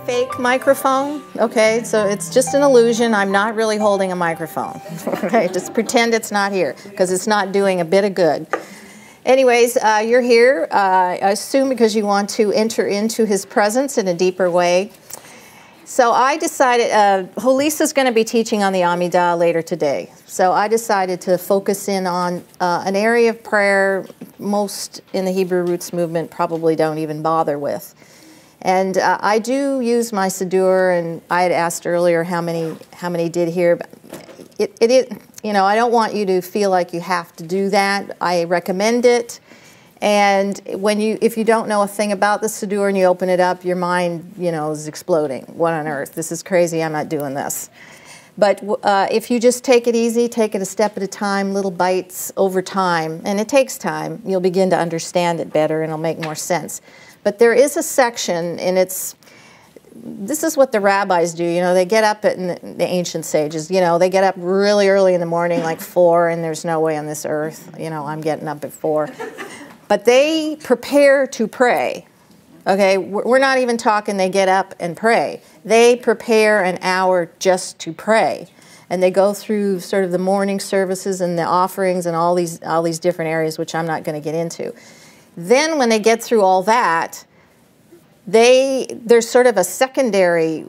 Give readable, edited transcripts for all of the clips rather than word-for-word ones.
fake microphone, okay? So it's just an illusion. I'm not really holding a microphone, okay? Just pretend it's not here because it's not doing a bit of good. Anyways, you're here, I assume because you want to enter into his presence in a deeper way. So I decided, Lisa's going to be teaching on the Amidah later today. So I decided to focus in on an area of prayer most in the Hebrew Roots movement probably don't even bother with. And I do use my Siddur, and I had asked earlier how many did here. But you know, I don't want you to feel like you have to do that. I recommend it. And if you don't know a thing about the Siddur and you open it up, your mind, you know, is exploding. What on earth? This is crazy. I'm not doing this. But if you just take it easy, take it a step at a time, little bites over time, and it takes time, you'll begin to understand it better and it'll make more sense. But there is a section, and this is what the rabbis do. You know, they get up in the ancient sages. You know, they get up really early in the morning, like 4, and there's no way on this earth. You know, I'm getting up at 4. But they prepare to pray. Okay, we're not even talking they get up and pray. They prepare an hour just to pray. And they go through sort of the morning services and the offerings and all these different areas, which I'm not going to get into. Then when they get through all that, there's sort of a secondary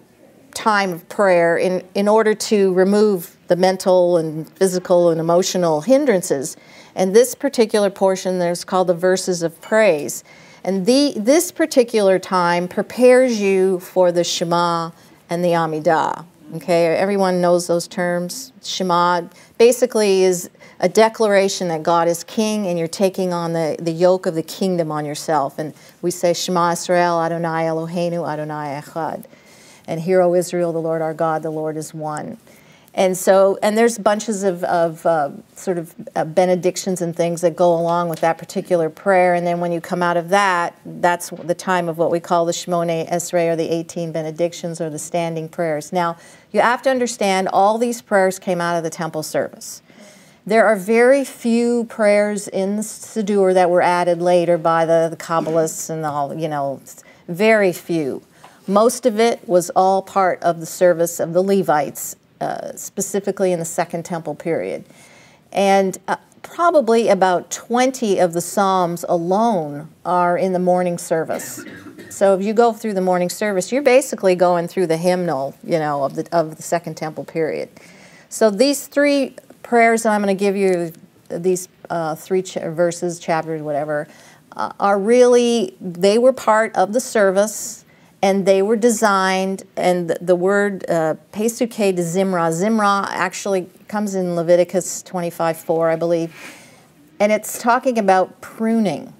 time of prayer in order to remove the mental and physical and emotional hindrances. And this particular portion there's called the verses of praise. And this particular time prepares you for the Shema and the Amidah. Okay, everyone knows those terms. Shema basically is a declaration that God is king and you're taking on the yoke of the kingdom on yourself. And we say, Shema Israel, Adonai Eloheinu, Adonai Echad. And hear, O Israel, the Lord our God, the Lord is one. And there's bunches of sort of benedictions and things that go along with that particular prayer. And then when you come out of that, that's the time of what we call the Shmoneh Esrei, or the 18 benedictions, or the standing prayers. Now, you have to understand all these prayers came out of the temple service. There are very few prayers in the Siddur that were added later by the Kabbalists and all, you know, very few. Most of it was all part of the service of the Levites, specifically in the Second Temple period. And probably about 20 of the Psalms alone are in the morning service. So if you go through the morning service, you're basically going through the hymnal, you know, of the Second Temple period. So these 3 prayers that I'm going to give you, these 3 verses, chapters, whatever, are really, they were part of the service. And they were designed, and the word Pesukei de Zimra. Zimra actually comes in Leviticus 25:4, I believe. And it's talking about pruning.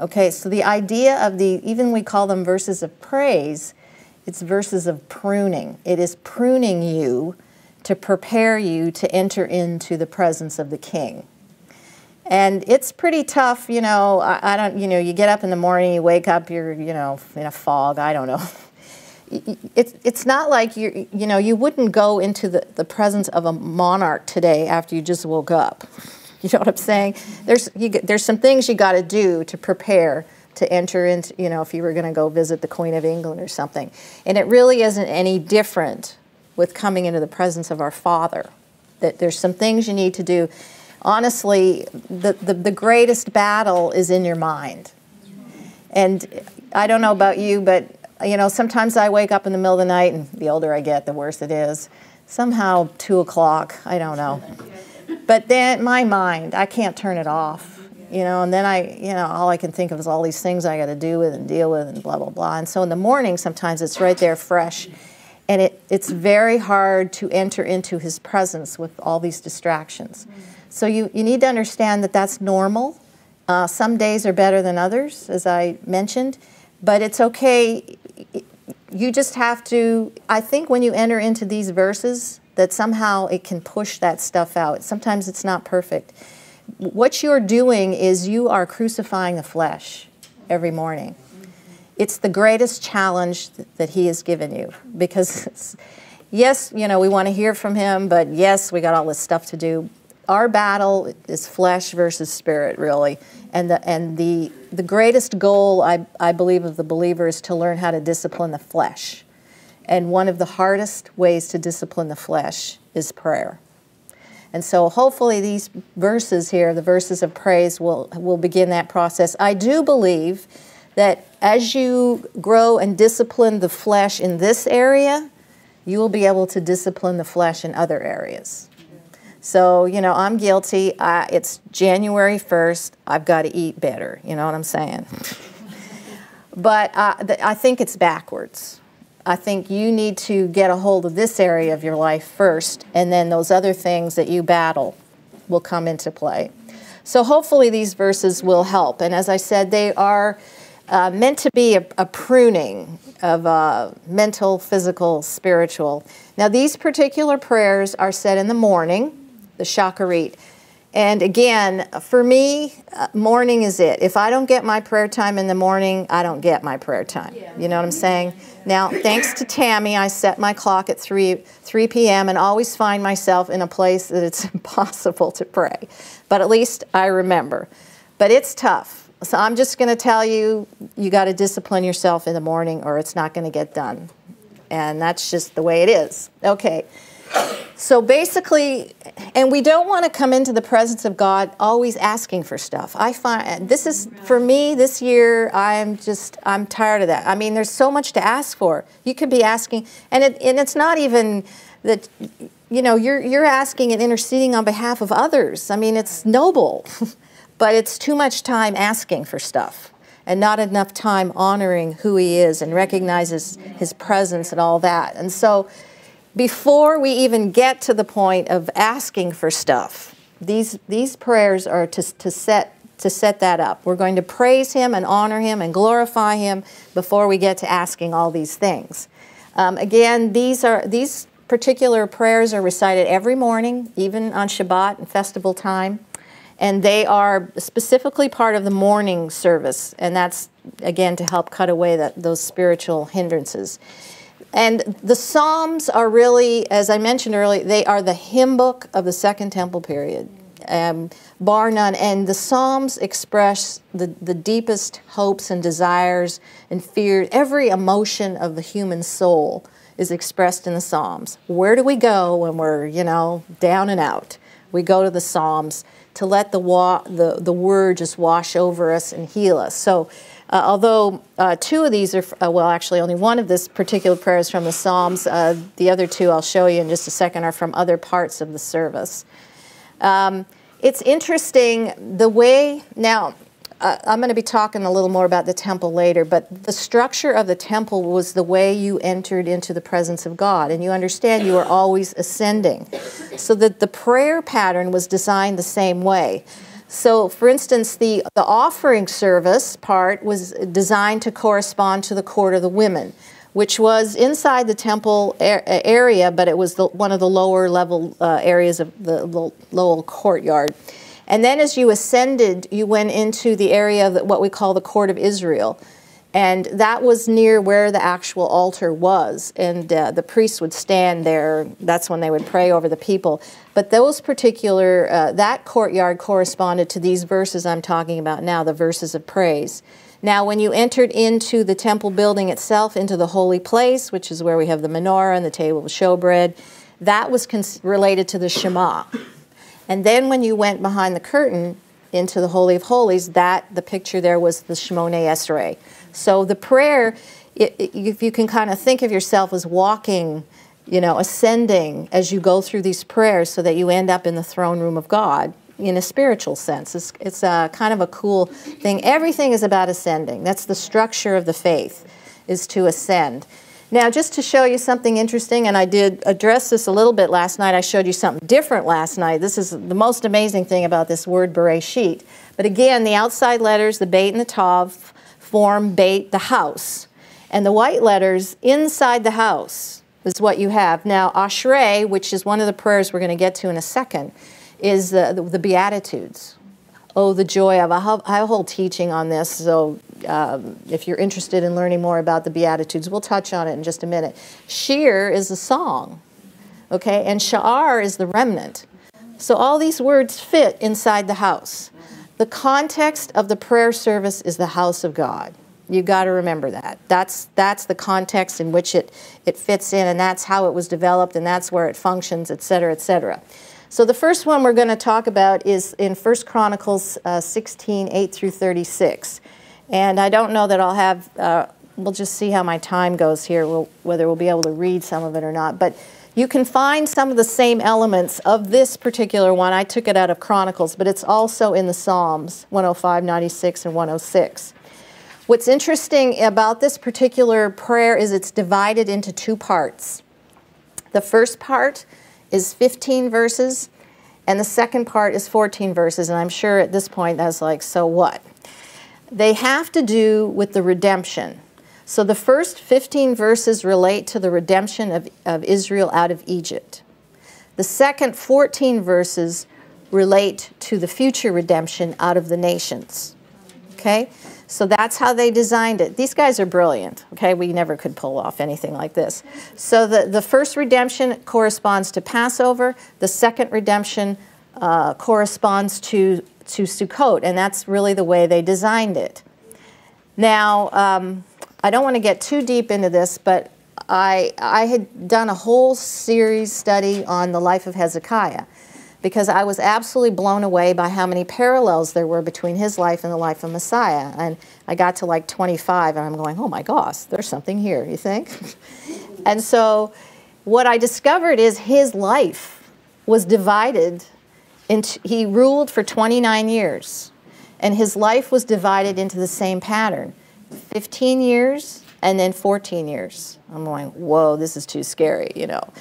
Okay, so the idea of even we call them verses of praise, it's verses of pruning. It is pruning you to prepare you to enter into the presence of the King. And it's pretty tough, you know, you get up in the morning, you wake up, you're, you know, in a fog, I don't know. It's not like you wouldn't go into the presence of a monarch today after you just woke up. You know what I'm saying? There's some things you got to do to prepare to enter into, you know, if you were going to go visit the Queen of England or something. And it really isn't any different with coming into the presence of our Father. That there's some things you need to do. Honestly, the greatest battle is in your mind. And I don't know about you, but, you know, sometimes I wake up in the middle of the night, and the older I get, the worse it is. Somehow 2 o'clock, I don't know. But then my mind, I can't turn it off, you know, and then all I can think of is all these things I got to do with and deal with and blah, blah, blah. And so in the morning, sometimes it's right there fresh. And it's very hard to enter into his presence with all these distractions. So you need to understand that that's normal. Some days are better than others, as I mentioned, but it's okay. You just have to, I think when you enter into these verses, that somehow it can push that stuff out. Sometimes it's not perfect. What you're doing is you are crucifying the flesh every morning. It's the greatest challenge that he has given you, because yes, you know, we want to hear from him, but yes, we got all this stuff to do. Our battle is flesh versus spirit, really. And the greatest goal, I believe, of the believer is to learn how to discipline the flesh. And one of the hardest ways to discipline the flesh is prayer. And so hopefully these verses here, the verses of praise, will begin that process. I do believe that as you grow and discipline the flesh in this area, you will be able to discipline the flesh in other areas. So, you know, I'm guilty. It's January 1st. I've got to eat better. You know what I'm saying? But I think it's backwards. I think you need to get a hold of this area of your life first, and then those other things that you battle will come into play. So hopefully these verses will help. And as I said, they are meant to be a pruning of mental, physical, spiritual. Now, these particular prayers are said in the morning, the Shacharit. And again, for me, morning is it. If I don't get my prayer time in the morning, I don't get my prayer time. You know what I'm saying? Now, thanks to Tammy, I set my clock at 3 p.m. and always find myself in a place that it's impossible to pray. But at least I remember. But it's tough. So I'm just going to tell you, you got to discipline yourself in the morning or it's not going to get done. And that's just the way it is. Okay. So basically, and we don't want to come into the presence of God always asking for stuff. I find this is, for me this year, I'm tired of that. I mean, there's so much to ask for. You could be asking, and it's not even that, you know, you're asking and interceding on behalf of others. I mean, it's noble, but it's too much time asking for stuff and not enough time honoring who He is and recognizes His presence and all that. And so, before we even get to the point of asking for stuff, these prayers are to set that up. We're going to praise Him and honor Him and glorify Him before we get to asking all these things. Again, these particular prayers are recited every morning, even on Shabbat and festival time, and they are specifically part of the morning service, and that's, again, to help cut away those spiritual hindrances. And the Psalms are really, as I mentioned earlier, they are the hymn book of the Second Temple period, bar none. And the Psalms express the deepest hopes and desires and fears. Every emotion of the human soul is expressed in the Psalms. Where do we go when we're, you know, down and out? We go to the Psalms to let the Word just wash over us and heal us. So, although two of these are, well, actually only one of this particular prayer is from the Psalms. The other two I'll show you in just a second are from other parts of the service. It's interesting the way, now I'm going to be talking a little more about the temple later, but the structure of the temple was the way you entered into the presence of God. And you understand you are always ascending. So that the prayer pattern was designed the same way. So, for instance, the offering service part was designed to correspond to the court of the women, which was inside the temple area, but it was one of the lower level areas of the lower courtyard. And then as you ascended, you went into the area of what we call the court of Israel. And that was near where the actual altar was. And the priests would stand there. That's when they would pray over the people. But those particular, that courtyard corresponded to these verses I'm talking about now, the verses of praise. Now, when you entered into the temple building itself, into the holy place, which is where we have the menorah and the table of showbread, that was related to the Shema. And then when you went behind the curtain into the Holy of Holies, the picture there was the Shemoneh Esrei. So the prayer, if you can kind of think of yourself as walking, you know, ascending as you go through these prayers so that you end up in the throne room of God in a spiritual sense. It's kind of a cool thing. Everything is about ascending. That's the structure of the faith, is to ascend. Now, just to show you something interesting, and I did address this a little bit last night. I showed you something different last night. This is the most amazing thing about this word Bereshit. But again, the outside letters, the Beit and the Tav, form Beit, the house. And the white letters inside the house is what you have. Now, Ashrei, which is one of the prayers we're going to get to in a second, is the Beatitudes. Oh, the joy of, I have a whole teaching on this, so if you're interested in learning more about the Beatitudes, we'll touch on it in just a minute. Shir is a song, okay, and Sha'ar is the remnant. So all these words fit inside the house. The context of the prayer service is the house of God. You got to remember that. That's the context in which it fits in, and that's how it was developed, and that's where it functions, etc., etc. So the first one we're going to talk about is in 1 Chronicles 16, 8 through 36. And I don't know that I'll have, we'll just see how my time goes here, whether we'll be able to read some of it or not. But you can find some of the same elements of this particular one. I took it out of Chronicles, but it's also in the Psalms, 105, 96, and 106. What's interesting about this particular prayer is it's divided into two parts. The first part is 15 verses, and the second part is 14 verses, and I'm sure at this point that's like, so what? They have to do with the redemption. So the first 15 verses relate to the redemption of Israel out of Egypt. The second 14 verses relate to the future redemption out of the nations. Okay? So that's how they designed it. These guys are brilliant. Okay? We never could pull off anything like this. So the first redemption corresponds to Passover. The second redemption corresponds to Sukkot, and that's really the way they designed it. Now, I don't want to get too deep into this, but I had done a whole series study on the life of Hezekiah because I was absolutely blown away by how many parallels there were between his life and the life of Messiah. And I got to like 25, and I'm going, oh my gosh, there's something here, you think? And so what I discovered is his life was divided into, he ruled for 29 years, and his life was divided into the same pattern. 15 years and then 14 years. I'm going, whoa, this is too scary, you know.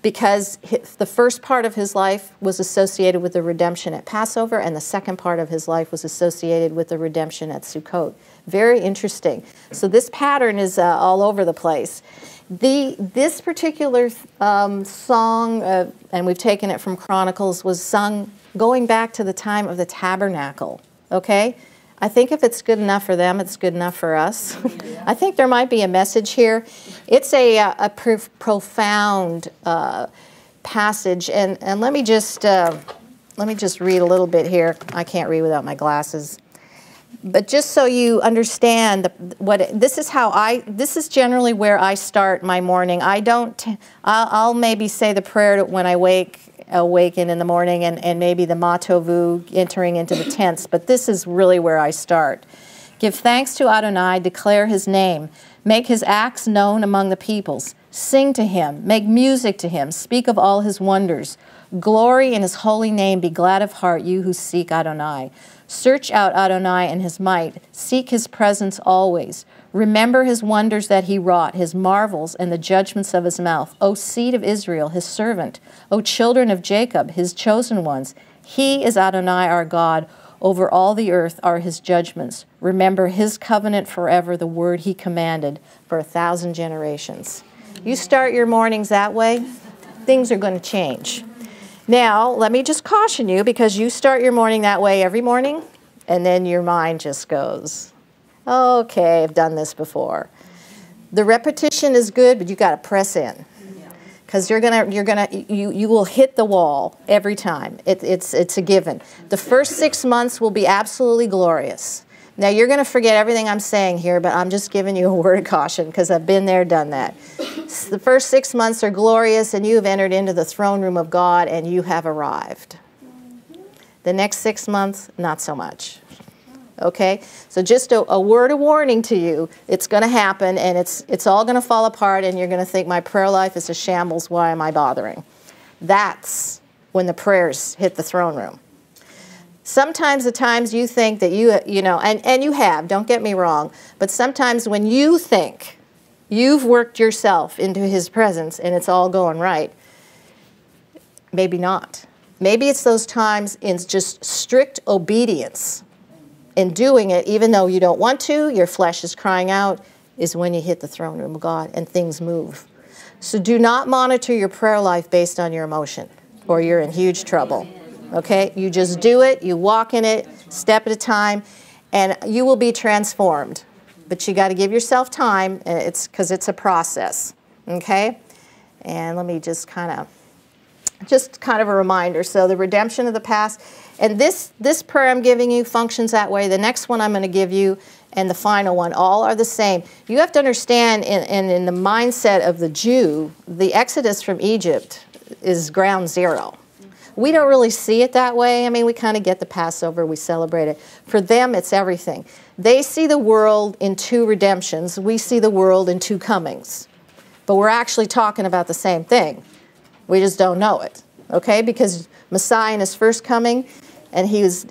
Because the first part of his life was associated with the redemption at Passover, and the second part of his life was associated with the redemption at Sukkot. Very interesting. So this pattern is all over the place. This particular song, and we've taken it from Chronicles, was sung going back to the time of the tabernacle, okay? I think if it's good enough for them, it's good enough for us. I think there might be a message here. It's a profound passage, and let me just read a little bit here. I can't read without my glasses, but just so you understand this is generally where I start my morning. I'll maybe say the prayer when I awaken in the morning, and maybe the Matovu entering into the tents, but this is really where I start. Give thanks to Adonai, declare his name, make his acts known among the peoples, sing to him, make music to him, speak of all his wonders, glory in his holy name, be glad of heart, you who seek Adonai. Search out Adonai and his might, seek his presence always. Remember his wonders that he wrought, his marvels and the judgments of his mouth. O seed of Israel, his servant. O children of Jacob, his chosen ones. He is Adonai our God. Over all the earth are his judgments. Remember his covenant forever, the word he commanded for 1,000 generations. You start your mornings that way, things are going to change. Now, let me just caution you, because you start your morning that way every morning, and then your mind just goes, okay, I've done this before. The repetition is good, but you got to press in, because you will hit the wall every time. It's a given. The first 6 months will be absolutely glorious. Now, you're going to forget everything I'm saying here, but I'm just giving you a word of caution because I've been there, done that. The first 6 months are glorious, and you have entered into the throne room of God, and you have arrived. The next 6 months, not so much. Okay? So just a word of warning to you. It's going to happen, and it's all going to fall apart, and you're going to think, my prayer life is a shambles. Why am I bothering? That's when the prayers hit the throne room. Sometimes the times you think that you know, and you have, don't get me wrong, but sometimes when you think you've worked yourself into his presence and it's all going right, maybe not. Maybe it's those times in just strict obedience in doing it, even though you don't want to, your flesh is crying out, is when you hit the throne room of God and things move. So do not monitor your prayer life based on your emotion, or you're in huge trouble. Okay, you just do it, you walk in it, step at a time, and you will be transformed. But you got to give yourself time, because it's a process. Okay, and let me just kind of just kind of a reminder. So the redemption of the past. And this prayer I'm giving you functions that way. The next one I'm going to give you and the final one, all are the same. You have to understand, in the mindset of the Jew, the exodus from Egypt is ground zero. We don't really see it that way. I mean, we kind of get the Passover, we celebrate it. For them, it's everything. They see the world in two redemptions. We see the world in two comings. But we're actually talking about the same thing. We just don't know it, okay? Because Messiah in his first coming, and he was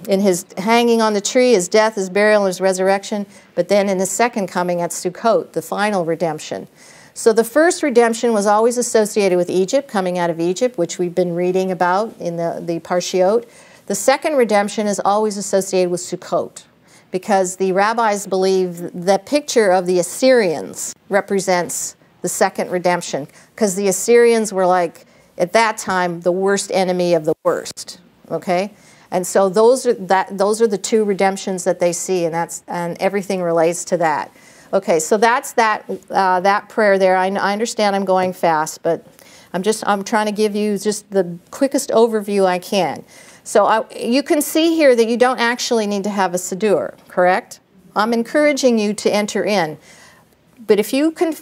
in his hanging on the tree, his death, his burial, and his resurrection. But then in his second coming at Sukkot, the final redemption. So the first redemption was always associated with Egypt, coming out of Egypt, which we've been reading about in the Parshiot. The second redemption is always associated with Sukkot, because the rabbis believe the picture of the Assyrians represents the second redemption, because the Assyrians were like, at that time, the worst enemy of the worst. Okay, and so those are the two redemptions that they see, and everything relates to that. Okay, so that's that prayer there. I understand I'm going fast, but I'm trying to give you just the quickest overview I can. So you can see here that you don't actually need to have a siddur, correct? I'm encouraging you to enter in, but if you can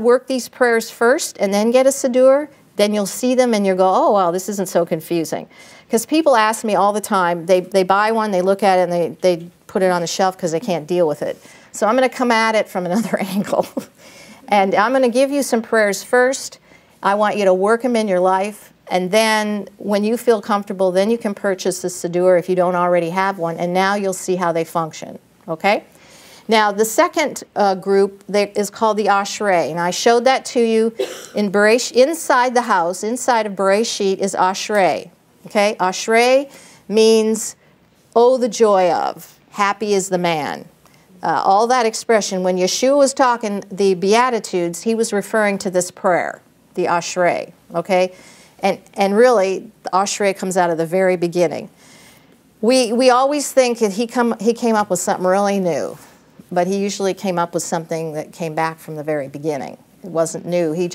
work these prayers first and then get a siddur, then you'll see them and you'll go, oh, wow, this isn't so confusing. Because people ask me all the time, they buy one, they look at it, and they put it on the shelf because they can't deal with it. So I'm going to come at it from another angle. And I'm going to give you some prayers first. I want you to work them in your life. And then when you feel comfortable, then you can purchase the siddur if you don't already have one. And now you'll see how they function. Okay? Now, the second group is called the Ashrei, and I showed that to you in inside the house. Inside of Bereshit is Ashrei. Okay, Ashrei means, oh, the joy of, happy is the man. All that expression. When Yeshua was talking the Beatitudes, he was referring to this prayer, the Ashrei. Okay, and really, the Ashrei comes out of the very beginning. We always think that he came up with something really new. But he usually came up with something that came back from the very beginning. It wasn't new. He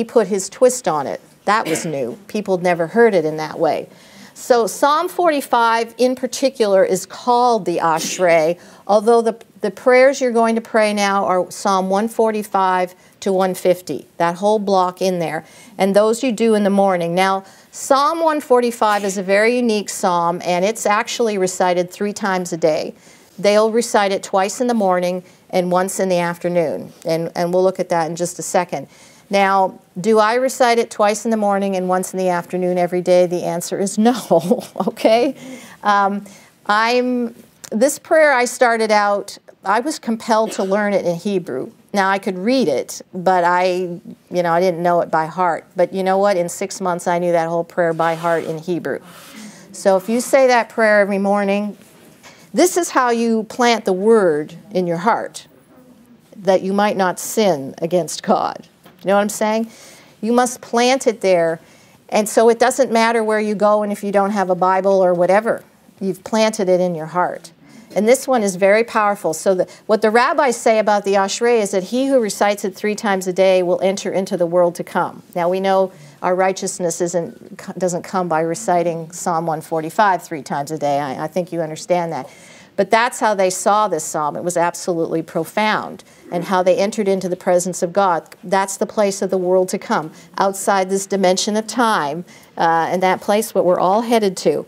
put his twist on it. That was new. People had never heard it in that way. So Psalm 45 in particular is called the Ashrei, although the prayers you're going to pray now are Psalm 145 to 150, that whole block in there. And those you do in the morning. Now, Psalm 145 is a very unique psalm, and it's actually recited 3 times a day. They'll recite it twice in the morning and once in the afternoon. And we'll look at that in just a second. Now, do I recite it twice in the morning and once in the afternoon every day? The answer is no, okay? This prayer I started out, I was compelled to learn it in Hebrew. Now, I could read it, but I didn't know it by heart. But you know what? In 6 months, I knew that whole prayer by heart in Hebrew. So if you say that prayer every morning, this is how you plant the word in your heart, that you might not sin against God. You know what I'm saying? You must plant it there, and so it doesn't matter where you go and if you don't have a Bible or whatever. You've planted it in your heart. And this one is very powerful. So what the rabbis say about the Ashrei is that he who recites it 3 times a day will enter into the world to come. Now we know our righteousness doesn't come by reciting Psalm 145 3 times a day. I think you understand that. But that's how they saw this psalm. It was absolutely profound. And how they entered into the presence of God. That's the place of the world to come. Outside this dimension of time, and that place what we're all headed to.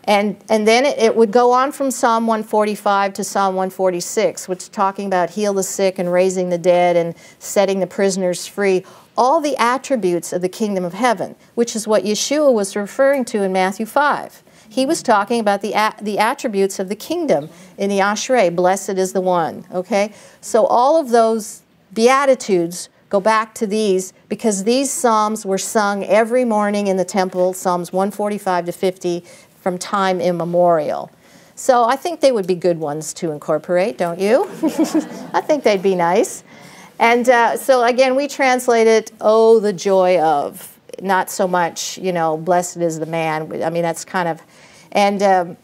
And then it would go on from Psalm 145 to Psalm 146, which is talking about heal the sick and raising the dead and setting the prisoners free. All the attributes of the kingdom of heaven, which is what Yeshua was referring to in Matthew 5. He was talking about the attributes of the kingdom in the Ashrei. Blessed is the one, okay? So all of those Beatitudes go back to these because these psalms were sung every morning in the temple, Psalms 145 to 50, from time immemorial. So I think they would be good ones to incorporate, don't you? I think they'd be nice. And so again, we translate it, oh, the joy of. Not so much, blessed is the man. I mean, that's kind of, and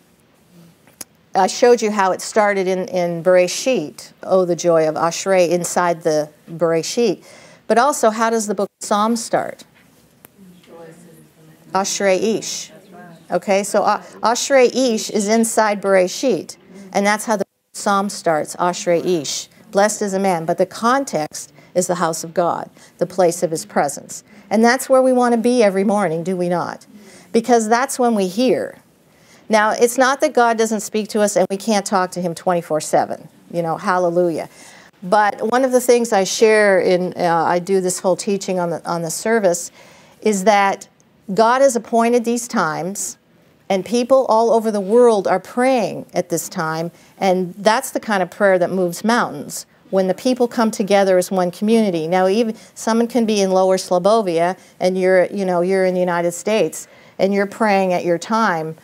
I showed you how it started in Bereshit, oh, the joy of Ashrei, inside the Bereshit. But also, how does the book of Psalms start? Ashrei Ish. Okay, so Ashrei Ish is inside Bereshit. And that's how the psalm starts, Ashrei Ish. Blessed is a man. But the context is the house of God, the place of his presence. And that's where we want to be every morning, do we not? Because that's when we hear. Now, it's not that God doesn't speak to us and we can't talk to him 24/7. You know, hallelujah. But one of the things I share I do this whole teaching on the service, is that God has appointed these times, and people all over the world are praying at this time, and that's the kind of prayer that moves mountains, when the people come together as one community. Now, even someone can be in Lower Slobovia, and you're in the United States, and you're praying at your time.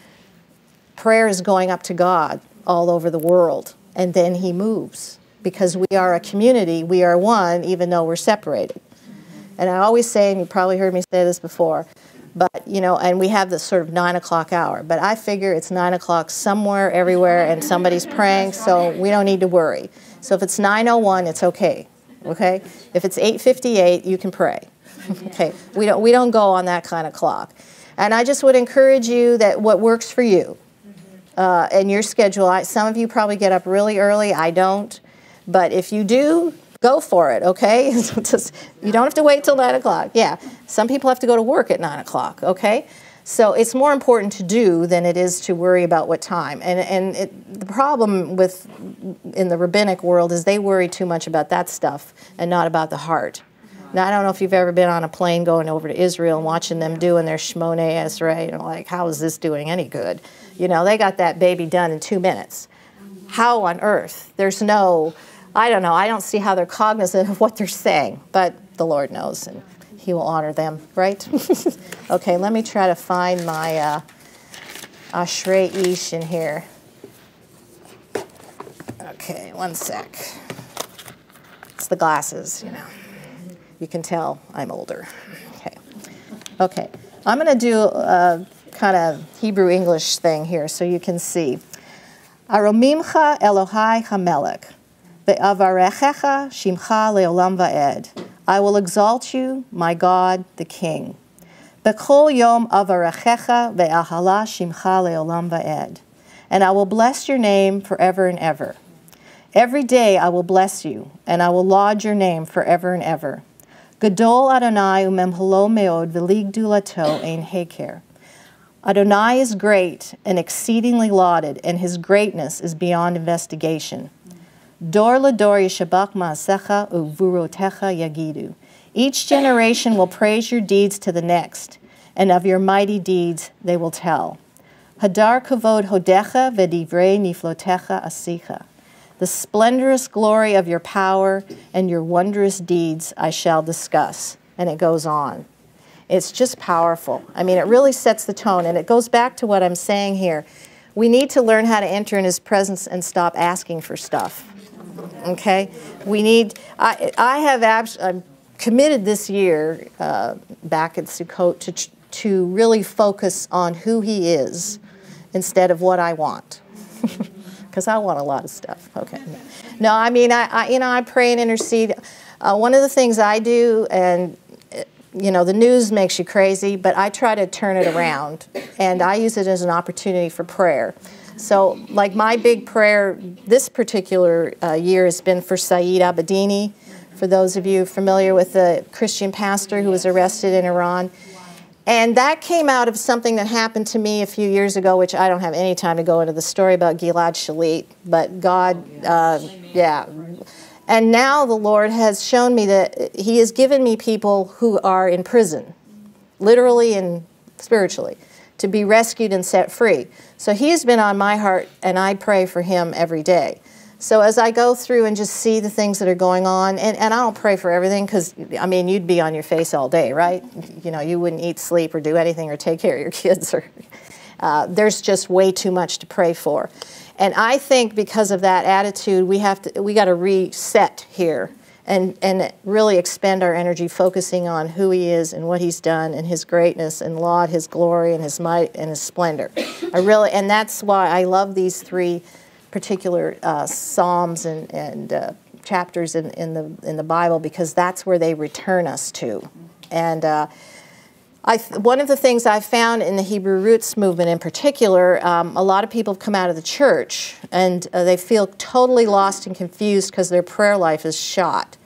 Prayer is going up to God all over the world, and then he moves. Because we are a community, we are one, even though we're separated. And I always say, and you probably heard me say this before, but, and we have this sort of 9 o'clock hour. But I figure it's 9 o'clock somewhere, everywhere, and somebody's praying, so we don't need to worry. So if it's 9:01, it's okay. Okay? If it's 8:58, you can pray. Okay? We don't go on that kind of clock. And I just would encourage you that what works for you and your schedule. Some of you probably get up really early. I don't. But if you do, go for it, okay? You don't have to wait till 9 o'clock. Yeah, some people have to go to work at 9 o'clock, okay? So it's more important to do than it is to worry about what time. And the problem in the rabbinic world is they worry too much about that stuff and not about the heart. Now, I don't know if you've ever been on a plane going over to Israel and watching them doing their Shmoneh Esrei, like, how is this doing any good? They got that baby done in 2 minutes. How on earth? There's no... I don't know. I don't see how they're cognizant of what they're saying, but the Lord knows, and he will honor them, right? Okay, let me try to find my Ashrei Ish in here. Okay, one sec. It's the glasses, You can tell I'm older. Okay. I'm going to do a kind of Hebrew-English thing here so you can see. Aromimcha Elohai HaMelech. Ve'avarechecha shimcha leolam va'ed. I will exalt you, my God, the King. Bechol yom avarechecha ve'ahala shimcha leolam va'ed. And I will bless your name forever and ever. Every day I will bless you, and I will laud your name forever and ever. Gadol Adonai umemhalo meod v'ligdulato ein heker. Adonai is great and exceedingly lauded, and his greatness is beyond investigation. Dor lador yishabach ma'asecha uvurotecha yagidu. Each generation will praise your deeds to the next, and of your mighty deeds they will tell. Hadar kavod hodecha v'divrei niflotecha asicha. The splendorous glory of your power and your wondrous deeds I shall discuss. And it goes on. It's just powerful. I mean, it really sets the tone, and it goes back to what I'm saying here. We need to learn how to enter in his presence and stop asking for stuff. Okay? I'm committed this year back at Sukkot to really focus on who he is instead of what I want. Because I want a lot of stuff. Okay. No, I mean, I pray and intercede. One of the things I do, and the news makes you crazy, but I try to turn it around, and I use it as an opportunity for prayer. So, like, my big prayer this particular year has been for Saeed Abedini, for those of you familiar with the Christian pastor who was arrested in Iran. And that came out of something that happened to me a few years ago, which I don't have any time to go into the story about Gilad Shalit, but God, yeah. And now the Lord has shown me that he has given me people who are in prison, literally and spiritually, to be rescued and set free. So he has been on my heart, and I pray for him every day. So as I go through and just see the things that are going on, and I don't pray for everything because, I mean, you'd be on your face all day, right? You wouldn't eat, sleep, or do anything or take care of your kids. There's just way too much to pray for. And I think because of that attitude, we got to reset here and really expend our energy focusing on who he is and what he's done and his greatness and laud his glory and his might and his splendor. And that's why I love these three particular psalms and chapters in the Bible, because that's where they return us to. And One of the things I've found in the Hebrew Roots movement in particular, a lot of people have come out of the church and they feel totally lost and confused because their prayer life is shot.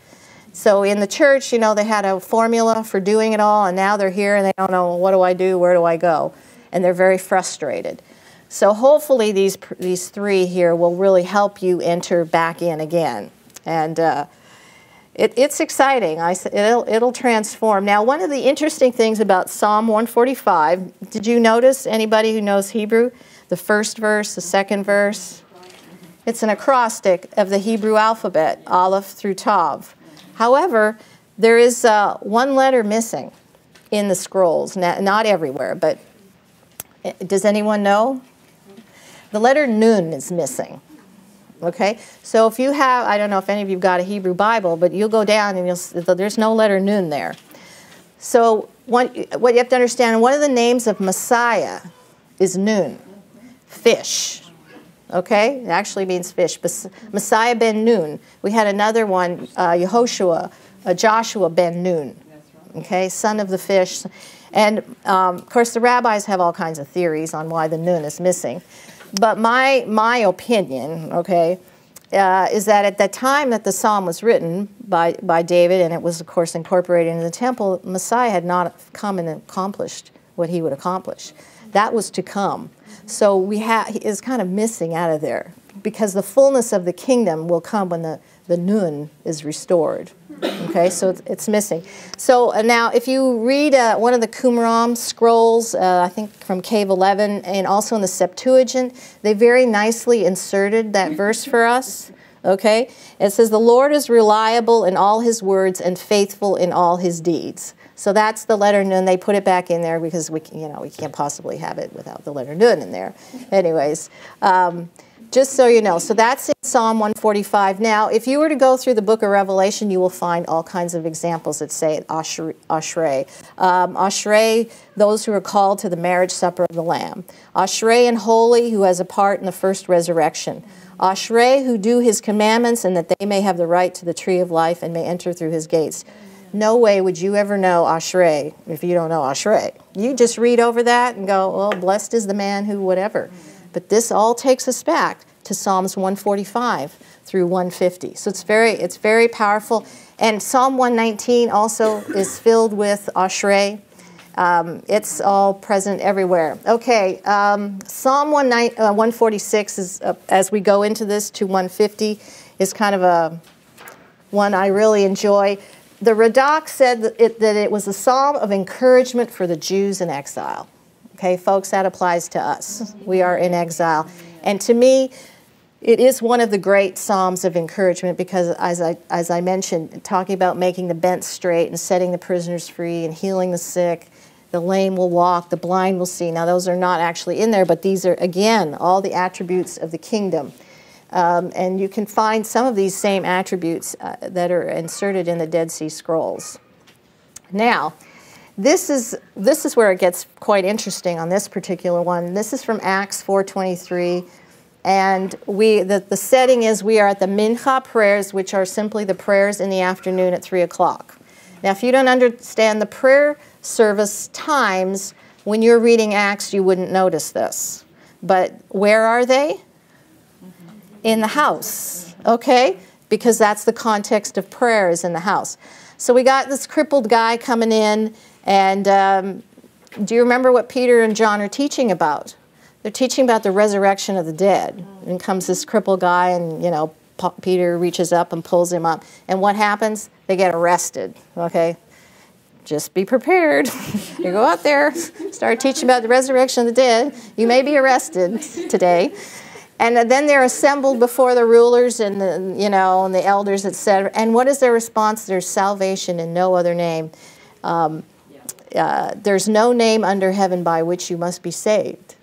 So in the church, you know, they had a formula for doing it all, and now they're here and they don't know, what do I do, where do I go? And they're very frustrated. So hopefully these three here will really help you enter back in again. And it's exciting. It'll transform. Now, one of the interesting things about Psalm 145, did you notice, anybody who knows Hebrew, the first verse, the second verse? It's an acrostic of the Hebrew alphabet, Aleph through Tav. However, there is one letter missing in the scrolls, not everywhere, but does anyone know? The letter Nun is missing. Okay, so if you have, I don't know if any of you've got a Hebrew Bible, but you'll go down and there's no letter Nun there. So what you have to understand, one of the names of Messiah is Nun, fish. Okay, it actually means fish. Messiah ben Nun. We had another one, Yehoshua, Joshua ben Nun. Okay, son of the fish. And of course, the rabbis have all kinds of theories on why the Nun is missing. But my opinion, okay, is that at the time that the psalm was written by David, and it was, of course, incorporated into the temple, Messiah had not come and accomplished what he would accomplish. That was to come. So is kind of missing out of there, because the fullness of the kingdom will come when the Nun is restored. Okay, so it's missing. So now if you read one of the Qumran scrolls, I think from Cave 11, and also in the Septuagint, they very nicely inserted that verse for us. Okay, it says, "The Lord is reliable in all his words and faithful in all his deeds." So that's the letter Nun. They put it back in there because we can't possibly have it without the letter Nun in there. Anyways, just so you know. So that's in Psalm 145. Now, if you were to go through the book of Revelation, you will find all kinds of examples that say Ashrei. Ashrei, those who are called to the marriage supper of the Lamb. Ashrei and holy, who has a part in the first resurrection. Ashrei, who do his commandments, and that they may have the right to the tree of life and may enter through his gates. No way would you ever know Ashrei if you don't know Ashrei. You just read over that and go, well, blessed is the man who whatever. But this all takes us back to Psalms 145 through 150. So it's very powerful. And Psalm 119 also is filled with Ashrei. It's all present everywhere. Okay, Psalm 146 is, as we go into this to 150, is kind of one I really enjoy. The Radak said that it was a psalm of encouragement for the Jews in exile. Okay, folks, that applies to us. We are in exile. And to me, it is one of the great psalms of encouragement because, as I mentioned, talking about making the bent straight and setting the prisoners free and healing the sick, the lame will walk, the blind will see. Now, those are not actually in there, but these are, again, all the attributes of the kingdom. And you can find some of these same attributes that are inserted in the Dead Sea Scrolls. Now, this is where it gets quite interesting on this particular one. This is from Acts 4:23, and the setting is we are at the Mincha prayers, which are simply the prayers in the afternoon at 3 o'clock. Now, if you don't understand the prayer service times, when you're reading Acts, you wouldn't notice this. But where are they? In the house, okay? Because that's the context of prayer, is in the house. So we got this crippled guy coming in, and do you remember what Peter and John are teaching about? They're teaching about the resurrection of the dead. And comes this crippled guy, and, Peter reaches up and pulls him up. And what happens? They get arrested, okay? Just be prepared. You go out there, start teaching about the resurrection of the dead, you may be arrested today. And then they're assembled before the rulers and the elders, etc. And what is their response? There's salvation in no other name. There's no name under heaven by which you must be saved.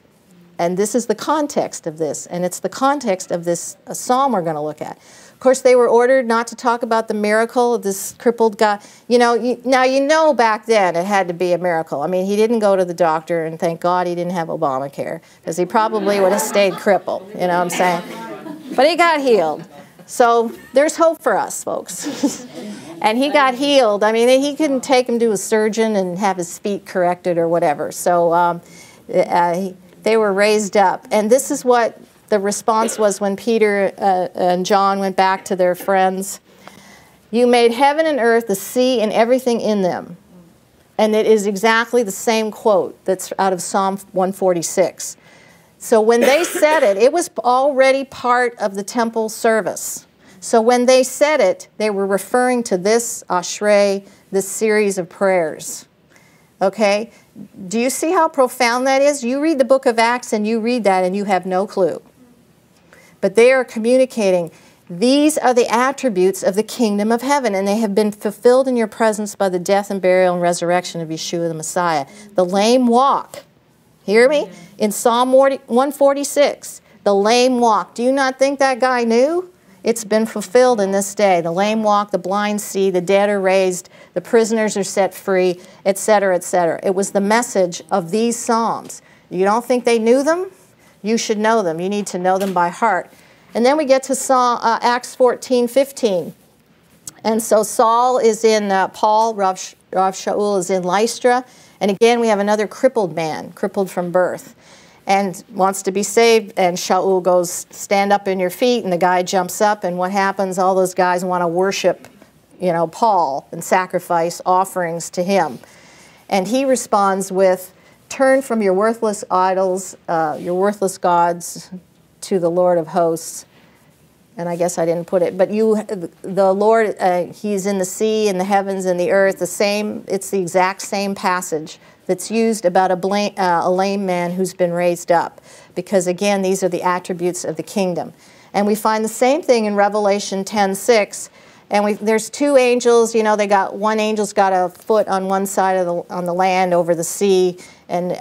And this is the context of this. And it's the context of this psalm we're going to look at. Of course, they were ordered not to talk about the miracle of this crippled guy. Now back then it had to be a miracle. I mean, he didn't go to the doctor, and thank God he didn't have Obamacare, because he probably would have stayed crippled, you know what I'm saying? But he got healed. So there's hope for us, folks. And he got healed. I mean, he couldn't take him to a surgeon and have his feet corrected or whatever. So they were raised up. And this is what the response was when Peter and John went back to their friends. You made heaven and earth, the sea, and everything in them. And it is exactly the same quote that's out of Psalm 146. So when they said it, it was already part of the temple service. So when they said it, they were referring to this Ashrei, this series of prayers. Okay? Do you see how profound that is? You read the book of Acts and you read that and you have no clue. But they are communicating, these are the attributes of the kingdom of heaven, and they have been fulfilled in your presence by the death and burial and resurrection of Yeshua the Messiah. The lame walk. Hear me? In Psalm 146, the lame walk. Do you not think that guy knew? It's been fulfilled in this day. The lame walk, the blind see, the dead are raised, the prisoners are set free, etc., etc. It was the message of these Psalms. You don't think they knew them? You should know them. You need to know them by heart. And then we get to Acts 14:15. And so Saul is in Paul, Rav Shaul is in Lystra. And again, we have another crippled man, crippled from birth, and wants to be saved. And Shaul goes, stand up in your feet. And the guy jumps up. And what happens? All those guys want to worship, Paul and sacrifice offerings to him. And he responds with, turn from your worthless idols, your worthless gods, to the Lord of hosts. And I guess I didn't put it, but the Lord, he's in the sea and the heavens and the earth, it's the exact same passage that's used about a lame man who's been raised up. Because again, these are the attributes of the kingdom. And we find the same thing in Revelation 10:6. And there's two angels, one angel's got a foot on one side on the land over the sea, and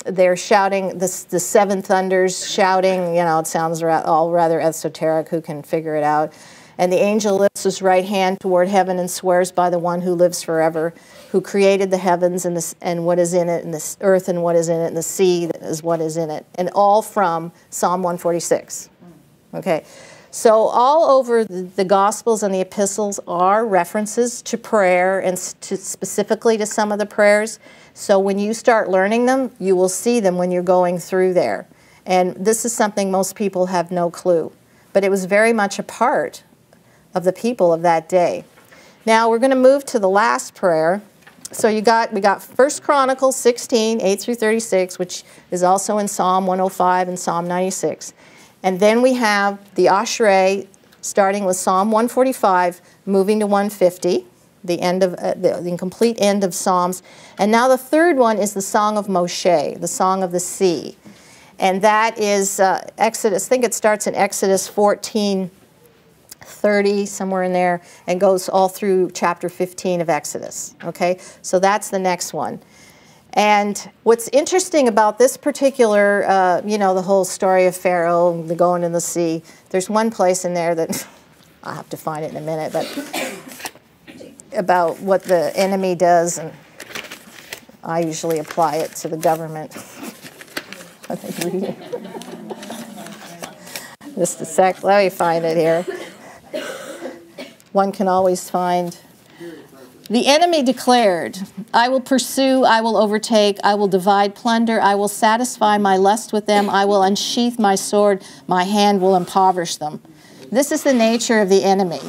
they're shouting, the seven thunders shouting, it sounds all rather esoteric, who can figure it out. And the angel lifts his right hand toward heaven and swears by the one who lives forever, who created the heavens and what is in it, and the earth and what is in it, and the sea that is what is in it. And all from Psalm 146. Okay. So all over the Gospels and the epistles are references to prayer and specifically to some of the prayers. So when you start learning them, you will see them when you're going through there. And this is something most people have no clue. But it was very much a part of the people of that day. Now we're going to move to the last prayer. So we got 1 Chronicles 16, 8 through 36, which is also in Psalm 105 and Psalm 96. And then we have the Ashrei, starting with Psalm 145, moving to 150, the end of the complete end of Psalms. And now the third one is the Song of Moshe, the Song of the Sea. And that is Exodus, I think it starts in Exodus 14:30, somewhere in there, and goes all through chapter 15 of Exodus. Okay, so that's the next one. And what's interesting about this particular, the whole story of Pharaoh, the going in the sea, there's one place in there that, I'll have to find it in a minute, but about what the enemy does, and I usually apply it to the government. Just a sec, let me find it here. One can always find. The enemy declared, I will pursue, I will overtake, I will divide plunder, I will satisfy my lust with them, I will unsheath my sword, my hand will impoverish them. This is the nature of the enemy,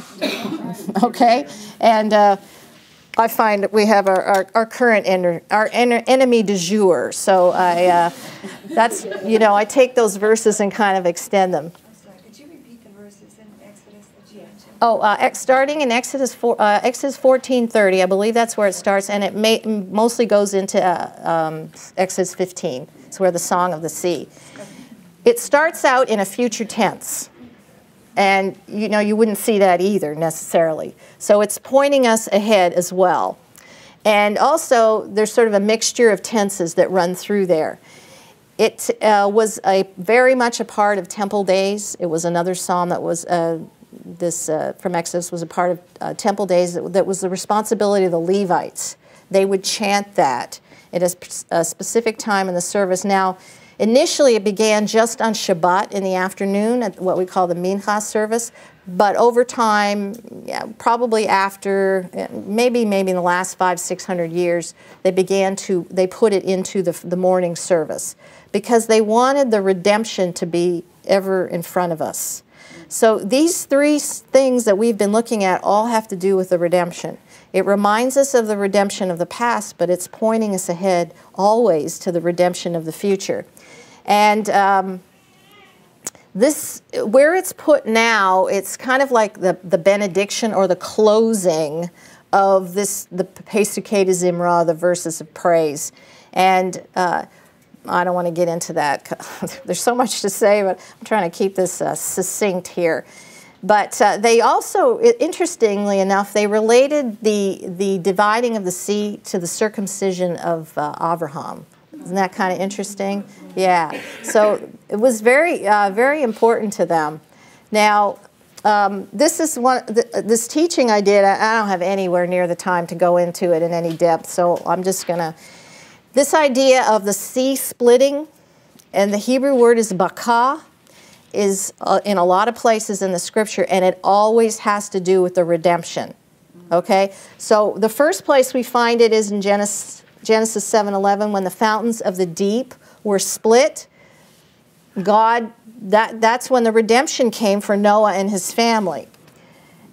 okay? And I find that we have our current enemy du jour. So I take those verses and kind of extend them. Starting in Exodus 14:30, I believe that's where it starts, and it mostly goes into Exodus 15. It's where the Song of the Sea. It starts out in a future tense, and you wouldn't see that either necessarily. So it's pointing us ahead as well. And also, there's sort of a mixture of tenses that run through there. It was very much a part of Temple Days. It was another psalm that was from Exodus was a part of Temple Days that was the responsibility of the Levites. They would chant that at a specific time in the service. Now, initially it began just on Shabbat in the afternoon at what we call the Mincha service, But over time, yeah, probably after, maybe in the last 500-600 years, they put it into the morning service because they wanted the redemption to be ever in front of us. So these three things that we've been looking at all have to do with the redemption. It reminds us of the redemption of the past, but it's pointing us ahead always to the redemption of the future. And where it's put now, it's kind of like the benediction or the closing of the Pesukei de Zimra, the verses of praise. And I don't want to get into that. There's so much to say, but I'm trying to keep this succinct here. But they also, interestingly enough, they related the dividing of the sea to the circumcision of Abraham. Isn't that kind of interesting? Yeah. So it was very, very important to them. Now, this is this teaching I did. I don't have anywhere near the time to go into it in any depth, so I'm just going to. This idea of the sea splitting, and the Hebrew word is bakah, is in a lot of places in the Scripture, and it always has to do with the redemption. Okay? So the first place we find it is in Genesis 7:11, when the fountains of the deep were split. That's when the redemption came for Noah and his family.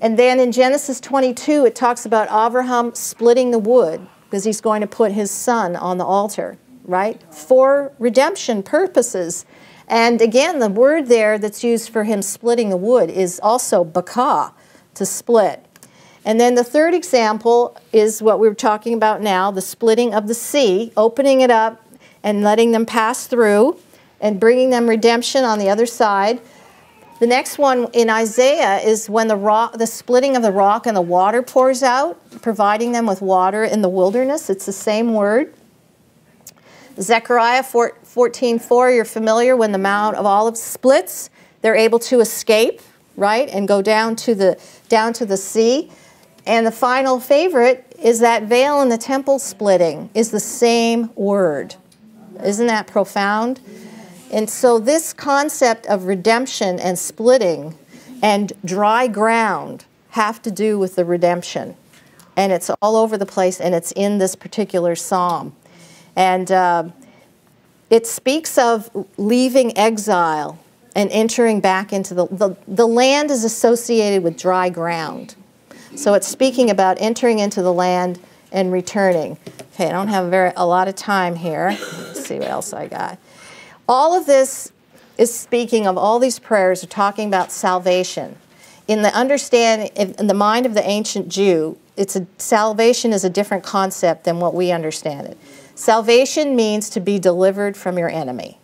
And then in Genesis 22, it talks about Abraham splitting the wood because he's going to put his son on the altar, right? For redemption purposes. And again, the word there that's used for him splitting the wood is also bakah, to split. And then the third example is what we're talking about now, the splitting of the sea, opening it up and letting them pass through and bringing them redemption on the other side. The next one in Isaiah is when the splitting of the rock and the water pours out, providing them with water in the wilderness. It's the same word. Zechariah 14:4, you're familiar, when the Mount of Olives splits, they're able to escape, right, and go down to the sea. And the final favorite is that veil in the temple splitting is the same word. Isn't that profound? And so this concept of redemption and splitting and dry ground have to do with the redemption. And it's all over the place, and it's in this particular psalm. And it speaks of leaving exile and entering back into the land is associated with dry ground. So it's speaking about entering into the land and returning. Okay, I don't have a lot of time here. Let's see what else I got. All of this is speaking of, all these prayers are talking about salvation. In the understanding, in the mind of the ancient Jew, salvation is a different concept than what we understand it. Salvation means to be delivered from your enemy.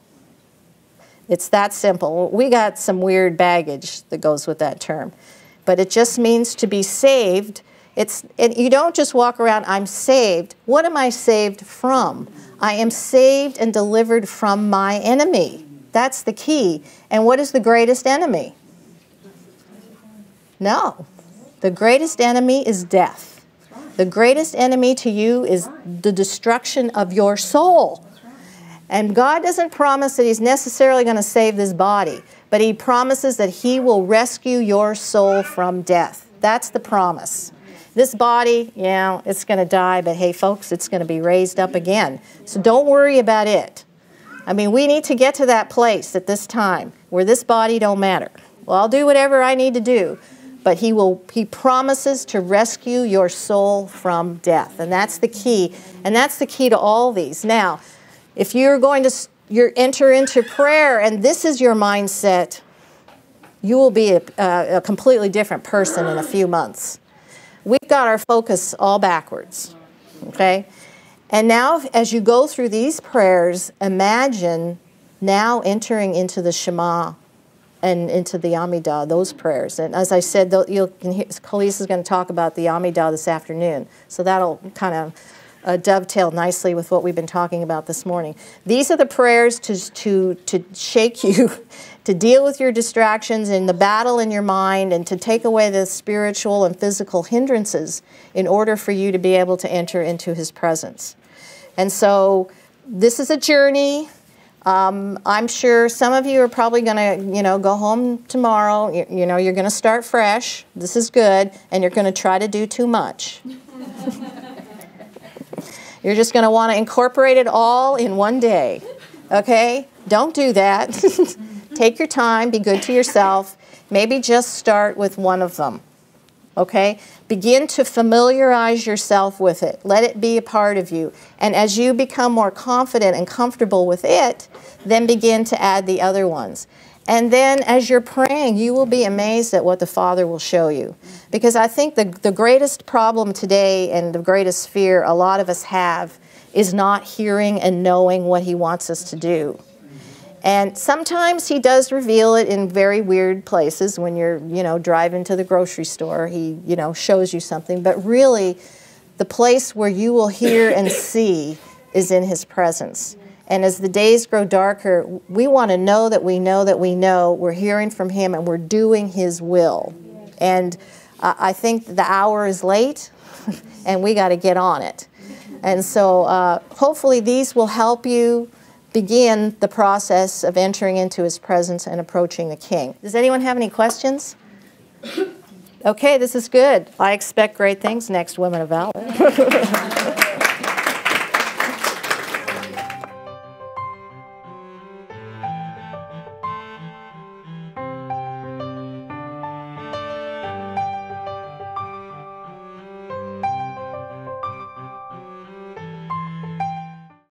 It's that simple. We got some weird baggage that goes with that term. But it just means to be saved. And you don't just walk around, I'm saved. What am I saved from? I am saved and delivered from my enemy. That's the key. And what is the greatest enemy? No. The greatest enemy is death. The greatest enemy to you is the destruction of your soul. And God doesn't promise that He's necessarily going to save this body, but He promises that He will rescue your soul from death. That's the promise. This body, yeah, it's going to die, but hey, folks, it's going to be raised up again. So don't worry about it. I mean, we need to get to that place at this time where this body don't matter. Well, I'll do whatever I need to do, but He promises to rescue your soul from death. And that's the key. And that's the key to all these. Now, if you're going to enter into prayer and this is your mindset, you will be a completely different person in a few months. We've got our focus all backwards, okay? And now, as you go through these prayers, imagine now entering into the Shema and into the Amidah, those prayers. And as I said, Khalees is going to talk about the Amidah this afternoon, so that'll kind of dovetail nicely with what we've been talking about this morning. These are the prayers to shake you, to deal with your distractions in the battle in your mind, and to take away the spiritual and physical hindrances in order for you to be able to enter into His presence. And so this is a journey. I'm sure some of you are probably going to, go home tomorrow. You're going to start fresh. This is good. And you're going to try to do too much. You're just going to want to incorporate it all in one day. Okay? Don't do that. Take your time. Be good to yourself. Maybe just start with one of them. Okay? Begin to familiarize yourself with it. Let it be a part of you. And as you become more confident and comfortable with it, then begin to add the other ones. And then as you're praying, you will be amazed at what the Father will show you. Because I think the greatest problem today and the greatest fear a lot of us have is not hearing and knowing what He wants us to do. And sometimes He does reveal it in very weird places. When you're, driving to the grocery store, He, shows you something. But really, the place where you will hear and see is in His presence. And as the days grow darker, we want to know that we know that we know we're hearing from Him and we're doing His will. And I think the hour is late, and we got to get on it. And so hopefully these will help you begin the process of entering into His presence and approaching the King. Does anyone have any questions? Okay, this is good. I expect great things next, Women of Valor.